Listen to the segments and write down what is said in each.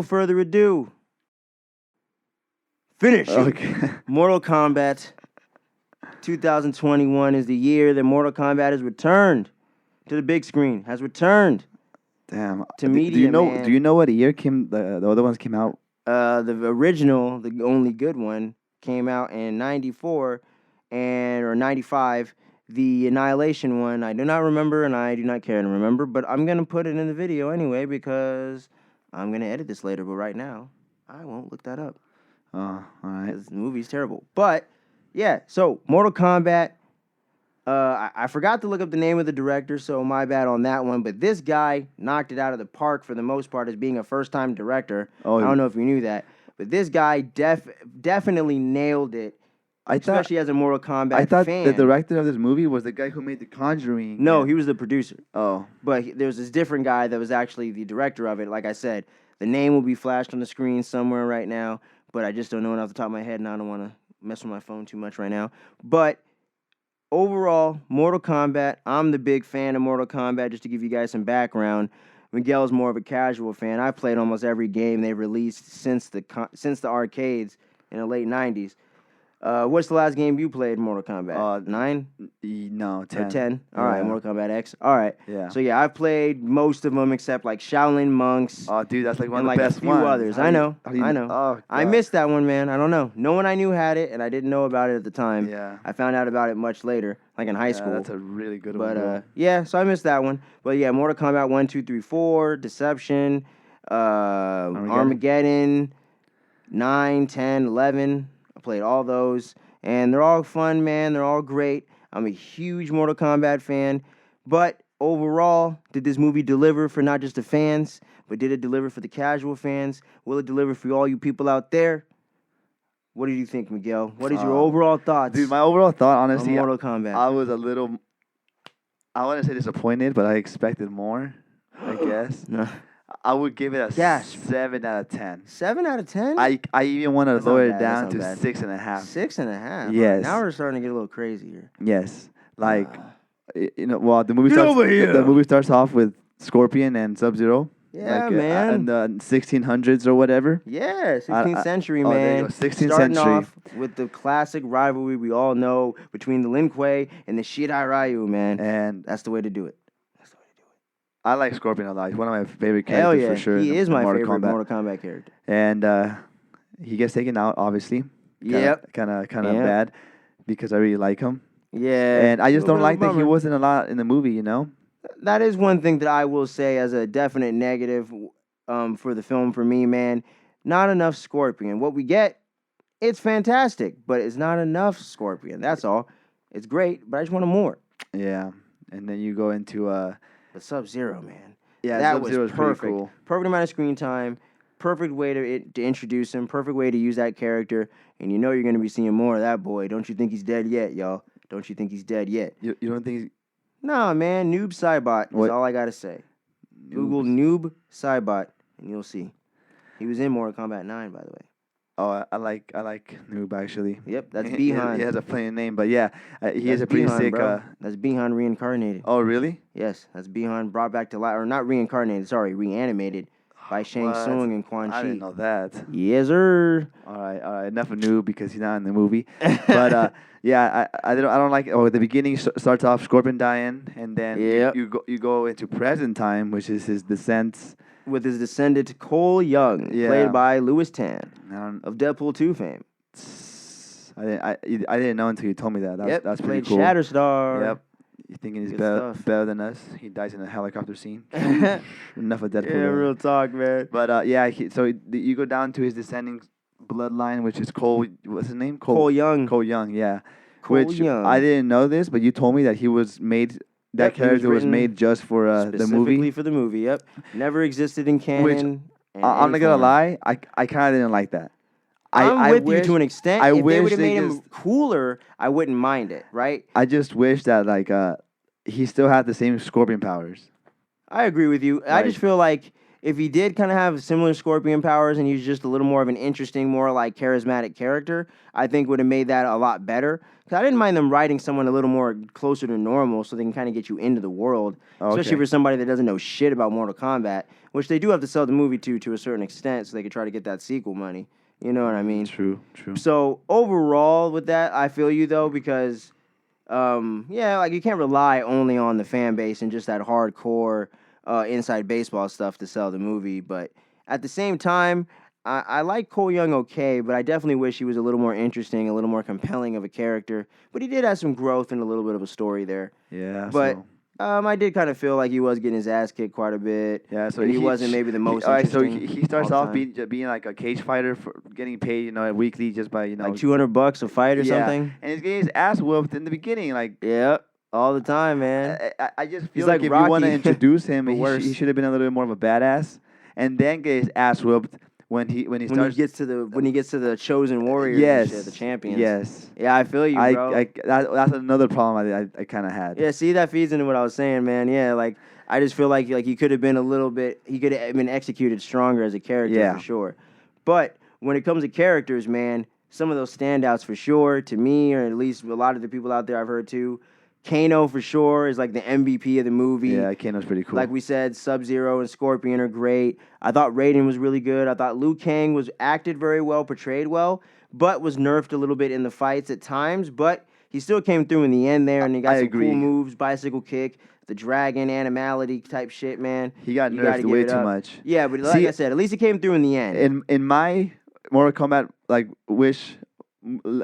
further ado, finish. Okay. Mortal Kombat 2021 is the year that Mortal Kombat has returned to the big screen. Has returned. Damn. To media, man. Do you know what year the other ones came out? The original, the only good one, came out in 94 or 95. The Annihilation one, I do not remember, and I do not care to remember, but I'm going to put it in the video anyway because I'm going to edit this later, but right now, I won't look that up. Oh, all right. Because the movie's terrible. But, yeah, so Mortal Kombat, I forgot to look up the name of the director, so my bad on that one, but this guy knocked it out of the park for the most part as being a first-time director. I don't know if you knew that, but this guy definitely nailed it. Especially as a Mortal Kombat fan. I thought the director of this movie was the guy who made The Conjuring. No, he was the producer. Oh. But there was this different guy that was actually the director of it. Like I said, the name will be flashed on the screen somewhere right now, but I just don't know it off the top of my head, and I don't want to mess with my phone too much right now. But overall, Mortal Kombat, I'm the big fan of Mortal Kombat, just to give you guys some background. Miguel's more of a casual fan. I played almost every game they released since the arcades in the late 90s. What's the last game you played, Mortal Kombat? 9? No, 10. Or 10? All right, Mortal Kombat X. All right. Yeah. So, yeah, I've played most of them except, like, Shaolin Monks. Oh, dude, that's like one of the best ones. And, ones. a few others. I know. Oh, I missed that one, man. I don't know. No one I knew had it, and I didn't know about it at the time. Yeah. I found out about it much later, like in high school. That's a really good one. But, yeah, so I missed that one. But, yeah, Mortal Kombat 1, 2, 3, 4, Deception, Armageddon, 9, 10, 11. I played all those. And they're all fun, man. They're all great. I'm a huge Mortal Kombat fan. But overall, did this movie deliver for not just the fans, but did it deliver for the casual fans? Will it deliver for all you people out there? What did you think, Miguel? What is your overall thoughts? Dude, my overall thought, honestly, on Mortal Kombat. I was a little, I want to say disappointed, but I expected more, I guess. No. I would give it a Gasp. 7 out of 10. 7 out of 10? I even want to That's lower not it bad, down that's to not bad. 6.5. 6.5? Yes. Now we're starting to get a little crazy here. Yes. Like, well, the movie Get starts. over here. The movie starts off with Scorpion and Sub-Zero. Yeah, like, man. In the 1600s or whatever. Yeah, 16th century, man. There you go, 16th Starting century. off with the classic rivalry we all know between the Lin Kuei and the Shirai Ryu, man. And That's the way to do it. I like Scorpion a lot. He's one of my favorite Hell characters yeah, for sure. he is my favorite Kombat. Mortal Kombat character. And he gets taken out, obviously. Yep. Kind of bad because I really like him. Yeah. And I just don't like that he bummer. wasn't a lot in the movie, you know? That is one thing that I will say as a definite negative for the film for me, man. Not enough Scorpion. What we get, it's fantastic, but it's not enough Scorpion. That's all. It's great, but I just wanted more. Yeah. And then you go into... The Sub-Zero, man. Yeah, that Sub-Zero was is pretty perfect. cool. Perfect amount of screen time. Perfect way to introduce him. Perfect way to use that character. And you know you're going to be seeing more of that boy. Don't you think he's dead yet, y'all? Don't you think he's dead yet? You don't think he's... Nah, man. Noob Saibot is all I got to say. Google Noob Saibot, and you'll see. He was in Mortal Kombat 9, by the way. Oh, I like Noob, actually. Yep, that's He Bihan. has a plain name, but yeah, he is a pretty Bihan, sick... bro. That's Bihan reincarnated. Oh, really? Yes, that's Bihan brought back to life. Or not reincarnated, sorry, reanimated by Shang Tsung and Quan Chi. I didn't know that. Yes, sir. All right. Enough of Noob because he's not in the movie. But yeah, I don't like. Oh, the beginning starts off Scorpion dying, and then you go into present time, which is his descent with his descendant Cole Young, played by Louis Tan of Deadpool 2 fame. I didn't know until you told me that. That's pretty played cool. Shatterstar. Yep. You thinking he's better than us? He dies in a helicopter scene. Enough of Deadpool. Yeah, real talk, man. But yeah, so you go down to his descending bloodline, which is Cole. What's his name? Cole Young. Cole Young, yeah. Cole Young. I didn't know this, but you told me that he was made. That character was made just for the movie. Specifically for the movie. Yep. Never existed in canon. Which I'm not gonna lie, I kind of didn't like that. I'm with you to an extent. If they would have made him him cooler, I wouldn't mind it, right? I just wish that he still had the same Scorpion powers. I agree with you. I just feel like if he did kind of have similar Scorpion powers and he's just a little more of an interesting, more like charismatic character, I think would have made that a lot better. Because I didn't mind them writing someone a little more closer to normal so they can kind of get you into the world, especially for somebody that doesn't know shit about Mortal Kombat, which they do have to sell the movie to a certain extent so they could try to get that sequel money. You know what I mean? True. So overall with that, I feel you though, because yeah, like you can't rely only on the fan base and just that hardcore inside baseball stuff to sell the movie. But at the same time, I like Cole Young okay, but I definitely wish he was a little more interesting, a little more compelling of a character. But he did have some growth and a little bit of a story there. Yeah. But I did kind of feel like he was getting his ass kicked quite a bit. Yeah, so he wasn't maybe the most all right, so interesting. he starts off being like a cage fighter, for getting paid, weekly just by, like $200 a fight or something. And he's getting his ass whooped in the beginning, like all the time, man. I just feel like if Rocky. you want to introduce him, he Worse. should have been a little bit more of a badass, and then get his ass whooped when he gets to the chosen warriors, and shit, the champions. Yes. Yeah, I feel you, bro. That's another problem I kind of had. Yeah, see, that feeds into what I was saying, man. Yeah, like I just feel like he could have been he could have been executed stronger as a character for sure. But when it comes to characters, man, some of those standouts for sure to me, or at least a lot of the people out there I've heard too. Kano for sure is like the MVP of the movie. Yeah, Kano's pretty cool. Like we said, Sub-Zero and Scorpion are great. I thought Raiden was really good. I thought Liu Kang was acted very well, portrayed well, but was nerfed a little bit in the fights at times. But he still came through in the end there, and he got some cool moves, bicycle kick, the dragon, animality type shit, man. He got nerfed way too much. Yeah, but like I said, at least he came through in the end. In my Mortal Kombat wish.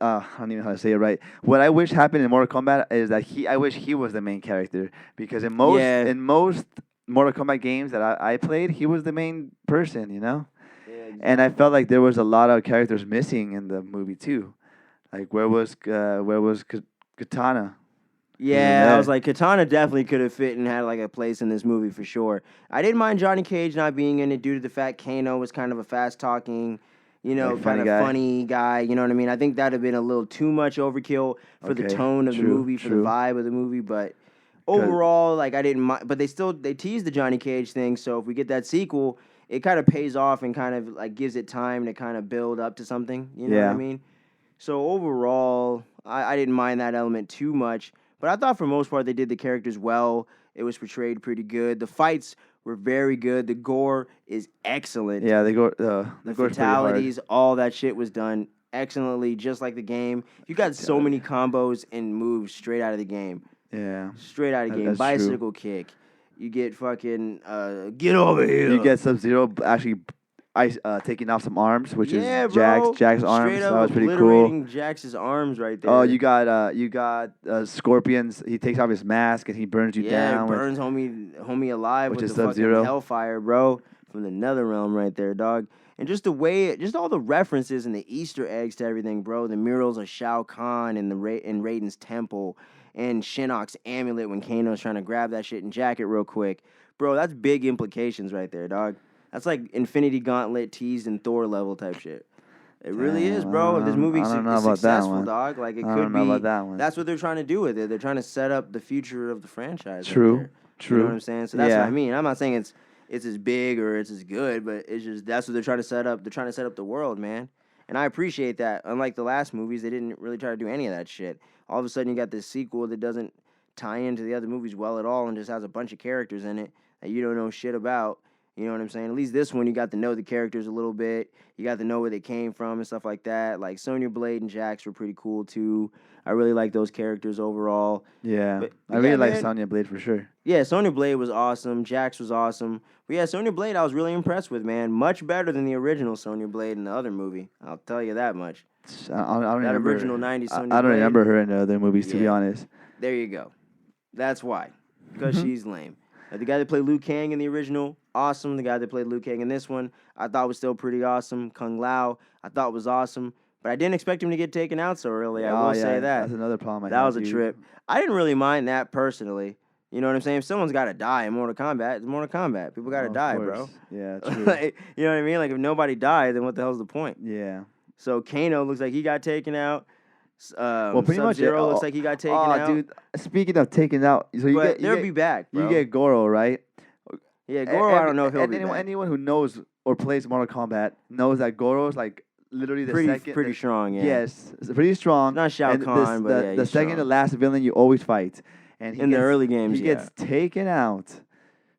I don't even know how to say it right. What I wish happened in Mortal Kombat is that I wish he was the main character, because in most Mortal Kombat games that I played, he was the main person, Yeah, exactly. And I felt like there was a lot of characters missing in the movie too. Like where was Katana? Yeah, I was like, Katana definitely could have fit and had like a place in this movie for sure. I didn't mind Johnny Cage not being in it due to the fact Kano was kind of a fast talking, kind of funny guy. You know what I mean? I think that'd have been a little too much overkill for the tone of the movie, for the vibe of the movie. But overall, like I didn't mind. But they teased the Johnny Cage thing. So if we get that sequel, it kind of pays off and kind of like gives it time to kind of build up to something. You know what I mean? So overall, I didn't mind that element too much. But I thought for most part they did the characters well. It was portrayed pretty good. The fights were very good. The gore is excellent. Yeah, the fatalities, all that shit was done excellently, just like the game. You got so many combos and moves straight out of the game. Yeah. Straight out of the game. Bicycle kick. You get fucking get over here. You get Sub-Zero actually taking off some arms, which is Jax's arms. That was pretty cool. Jax's arms right there. Oh, you got Scorpions. He takes off his mask and he burns you down. Yeah, burns homie alive with the Sub-Zero. fucking Hellfire, bro, from the Netherrealm right there, dog. And just the way, just all the references and the Easter eggs to everything, bro. The murals of Shao Kahn in Raiden's temple, and Shinnok's amulet when Kano's trying to grab that shit and jack it real quick, bro. That's big implications right there, dog. That's like Infinity Gauntlet teased in Thor level type shit. It really is, bro. If this movie is successful, dog, like it could be. About that one. That's what they're trying to do with it. They're trying to set up the future of the franchise. True. Right, you know what I'm saying? So that's what I mean. I'm not saying it's as big or it's as good, but it's just that's what they're trying to set up. They're trying to set up the world, man. And I appreciate that. Unlike the last movies, they didn't really try to do any of that shit. All of a sudden, you got this sequel that doesn't tie into the other movies well at all and just has a bunch of characters in it that you don't know shit about. You know what I'm saying? At least this one, you got to know the characters a little bit. You got to know where they came from and stuff like that. Like Sonya Blade and Jax were pretty cool too. I really like those characters overall. Yeah, I really like Sonya Blade for sure. Yeah, Sonya Blade was awesome. Jax was awesome. But yeah, Sonya Blade I was really impressed with, man. Much better than the original Sonya Blade in the other movie. I'll tell you that much. I don't remember. Original 90s Sonya Blade. I don't remember her in the other movies, to be honest. There you go. That's why. Because she's lame. The guy that played Liu Kang in the original, awesome. The guy that played Liu Kang in this one, I thought was still pretty awesome. Kung Lao, I thought was awesome. But I didn't expect him to get taken out so early. I will say that. That's another problem. That was a trip. I didn't really mind that personally. You know what I'm saying? If someone's got to die in Mortal Kombat, it's Mortal Kombat. People got to die, bro. Yeah, true. Like, you know what I mean? Like, if nobody died, then what the hell's the point? Yeah. So Kano looks like he got taken out. Well, pretty much Sub-Zero looks like he got taken out. Dude, speaking of taken out, so they'll be back, bro. You get Goro, right? Yeah, Goro, I don't know if he'll be back. Anyone who knows or plays Mortal Kombat knows that Goro is like literally the second. Pretty strong, yeah. Yes, it's pretty strong. Not Shao Kahn, but yeah, the second strong. to last villain you always fight, and in the early games, he gets taken out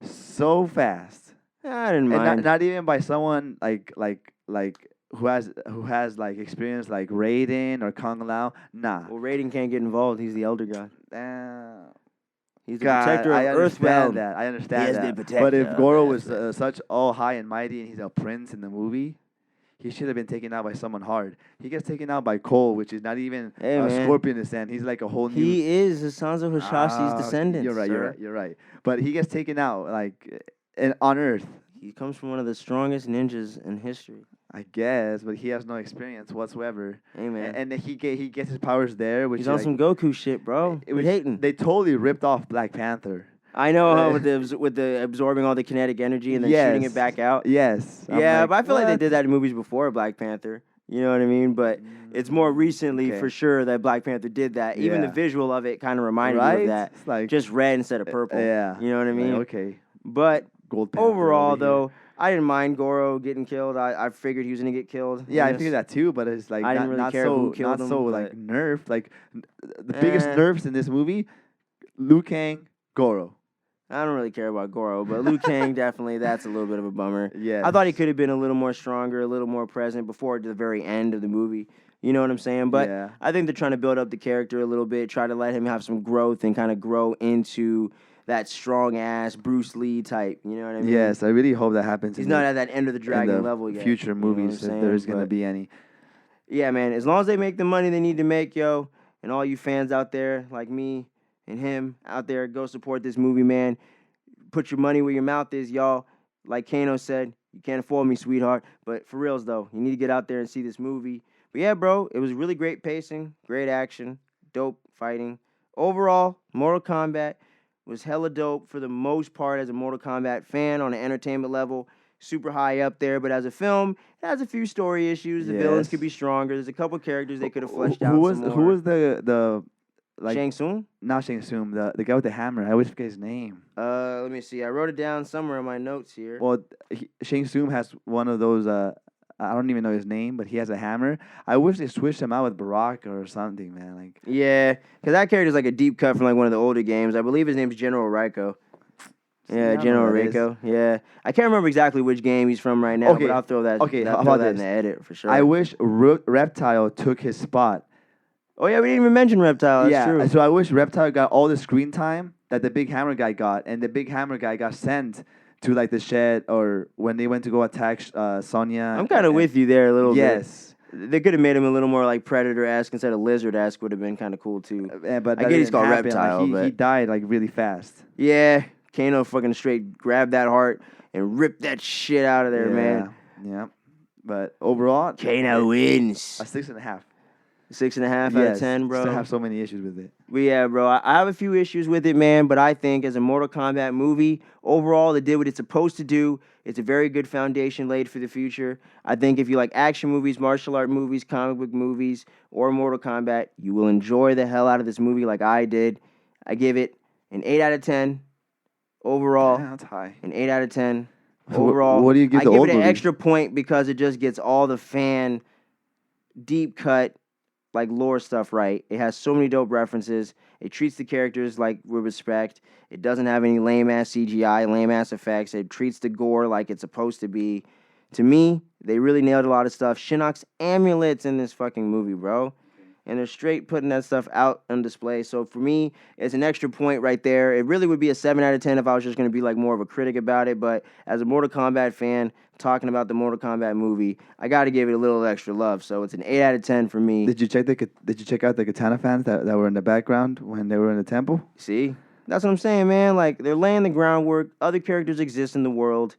so fast. I didn't mind. And not even by someone like who has like experience like Raiden or Kung Lao. Nah. Well, Raiden can't get involved. He's the Elder God. He's the God, protector of Earthrealm. I understand that. The protector But if Goro was such all high and mighty and he's a prince in the movie, he should have been taken out by someone hard. He gets taken out by Cole, which is not even a scorpion descent. He's like a whole new... He is the Sons of Hashashi's descendant. You're right. But he gets taken out like on Earth. He comes from one of the strongest ninjas in history. I guess, but he has no experience whatsoever. Hey, man. And he gets his powers there, which he's on some Goku shit, bro. We're hating. They totally ripped off Black Panther. I know with the absorbing all the kinetic energy and then shooting it back out. Yes. Yeah, but I feel like they did that in movies before Black Panther. You know what I mean? But it's more recently for sure that Black Panther did that. Even the visual of it kind of reminded me of that. It's like just red instead of purple. Yeah. You know what I mean? Like, okay. But Gold Panther overall, though, I didn't mind Goro getting killed. I figured he was gonna get killed. Yeah, I figured that too. But it's like I didn't really care who killed him, like nerfed. Like the biggest nerfs in this movie, Liu Kang, Goro. I don't really care about Goro, but Liu Kang definitely, that's a little bit of a bummer. Yeah. I thought he could have been a little more stronger, a little more present before the very end of the movie. You know what I'm saying? But I think they're trying to build up the character a little bit, try to let him have some growth and kind of grow into that strong-ass Bruce Lee type. You know what I mean? Yes, I really hope that happens. He's not at that End of the Dragon level yet. Future movies, if there's going to be any. Yeah, man. As long as they make the money they need to make, yo, and all you fans out there like me and him out there, go support this movie, man. Put your money where your mouth is, y'all. Like Kano said, you can't afford me, sweetheart. But for reals, though, you need to get out there and see this movie. But yeah, bro, it was really great pacing, great action, dope fighting. Overall, Mortal Kombat was hella dope for the most part as a Mortal Kombat fan on an entertainment level. Super high up there, but as a film, it has a few story issues. The villains could be stronger. There's a couple characters they could have fleshed out some more. Who was the like Shang Tsung? Not Shang Tsung, the guy with the hammer. I always forget his name. Let me see. I wrote it down somewhere in my notes here. Well, Shang Tsung has one of those. I don't even know his name, but he has a hammer. I wish they switched him out with Baraka or something, man. Like because that character's like a deep cut from like one of the older games. I believe his name's General Raiko. Yeah, General Raiko. Yeah, I can't remember exactly which game he's from right now, but I'll throw that. Okay, I'll throw that in the edit for sure. I wish Reptile took his spot. Oh yeah, we didn't even mention Reptile. That's true. So I wish Reptile got all the screen time that the Big Hammer guy got, and the Big Hammer guy got sent to like the shed or when they went to go attack Sonya. I'm kind of with you there a little bit. Yes. They could have made him a little more like Predator-esque instead of Lizard-esque would have been kind of cool too. But I get he's called Reptile, like, he died like really fast. Yeah, Kano fucking straight grabbed that heart and ripped that shit out of there, man. Yeah. But overall, Kano wins. A 6.5. 6.5 out of 10, bro. Still have so many issues with it. But yeah, bro, I have a few issues with it, man. But I think as a Mortal Kombat movie, overall, it did what it's supposed to do. It's a very good foundation laid for the future. I think if you like action movies, martial art movies, comic book movies, or Mortal Kombat, you will enjoy the hell out of this movie like I did. I give it an 8 out of 10 overall. Yeah, that's high. An 8 out of 10 overall. What do you give the old movie? I give it an extra point because it just gets all the fan deep cut like lore stuff right. It has so many dope references. It treats the characters like with respect. It doesn't have any lame ass CGI, lame ass effects. It treats the gore like it's supposed to be. To me, they really nailed a lot of stuff. Shinnok's amulets in this fucking movie, bro. And they're straight putting that stuff out on display. So for me, it's an extra point right there. It really would be a 7 out of 10 if I was just going to be like more of a critic about it. But as a Mortal Kombat fan, talking about the Mortal Kombat movie, I got to give it a little extra love. So it's an 8 out of 10 for me. Did you check out the Katana fans that were in the background when they were in the temple? See? That's what I'm saying, man. Like, they're laying the groundwork. Other characters exist in the world.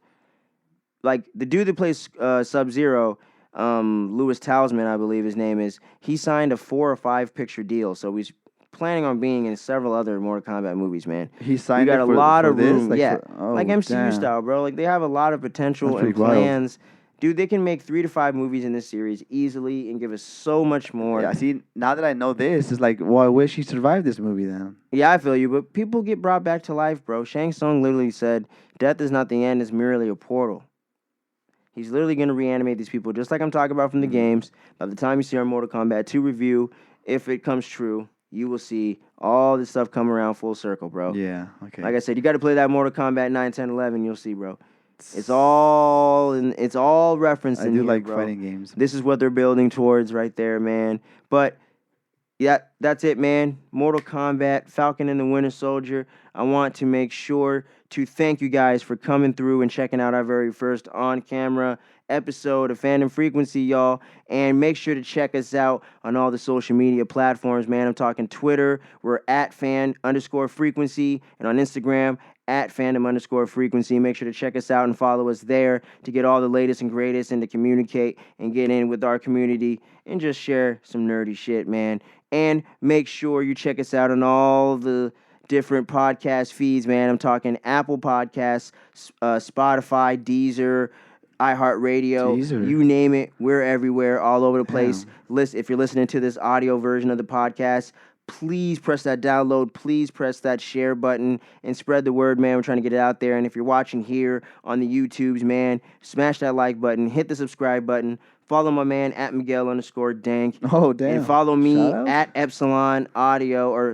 Like, the dude that plays Sub-Zero, Louis Talisman, I believe his name is, he signed a 4 or 5 picture deal. So he's planning on being in several other Mortal Kombat movies, man. He signed a lot of room. Like like MCU style, bro. Like, they have a lot of potential and plans Dude, they can make 3 to 5 movies in this series easily and give us so much more. Yeah, see, now that I know this, it's like, well, I wish he survived this movie then. Yeah, I feel you, but people get brought back to life, bro. Shang Tsung literally said, death is not the end, it's merely a portal. He's literally going to reanimate these people, just like I'm talking about from the games. By the time you see our Mortal Kombat 2 review, if it comes true, you will see all this stuff come around full circle, bro. Yeah, okay. Like I said, you got to play that Mortal Kombat 9, 10, 11, you'll see, bro. It's all referenced in here, like bro. fighting games. This is what they're building towards right there, man. But yeah, that's it, man. Mortal Kombat, Falcon and the Winter Soldier. I want to make sure to thank you guys for coming through and checking out our very first on-camera episode of Fandom Frequency, y'all. And make sure to check us out on all the social media platforms, man. I'm talking Twitter. We're at fan_frequency. And on Instagram, at fandom_frequency. Make sure to check us out and follow us there to get all the latest and greatest and to communicate and get in with our community and just share some nerdy shit, man. And make sure you check us out on all the different podcast feeds, man. I'm talking Apple Podcasts, Spotify, Deezer, iHeartRadio, you name it. We're everywhere, all over the place. If you're listening to this audio version of the podcast, please press that download. Please press that share button and spread the word, man. We're trying to get it out there. And if you're watching here on the YouTubes, man, smash that like button, hit the subscribe button. Follow my man at Miguel_Dank. Oh, damn. And follow me at Epsilon Audio,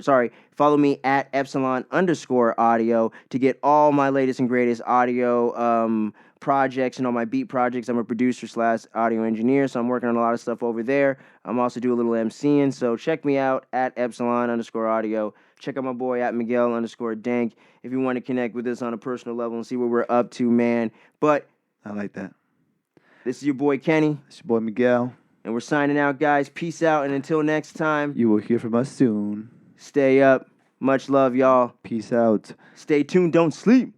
follow me at Epsilon_audio to get all my latest and greatest audio projects and all my beat projects. I'm a producer / audio engineer, so I'm working on a lot of stuff over there. I'm also do a little MCing, so check me out at Epsilon_audio. Check out my boy at Miguel_Dank if you want to connect with us on a personal level and see what we're up to, man. But I like that. This is your boy Kenny. It's your boy Miguel. And we're signing out, guys. Peace out, and until next time, you will hear from us soon. Stay up. Much love, y'all. Peace out. Stay tuned. Don't sleep.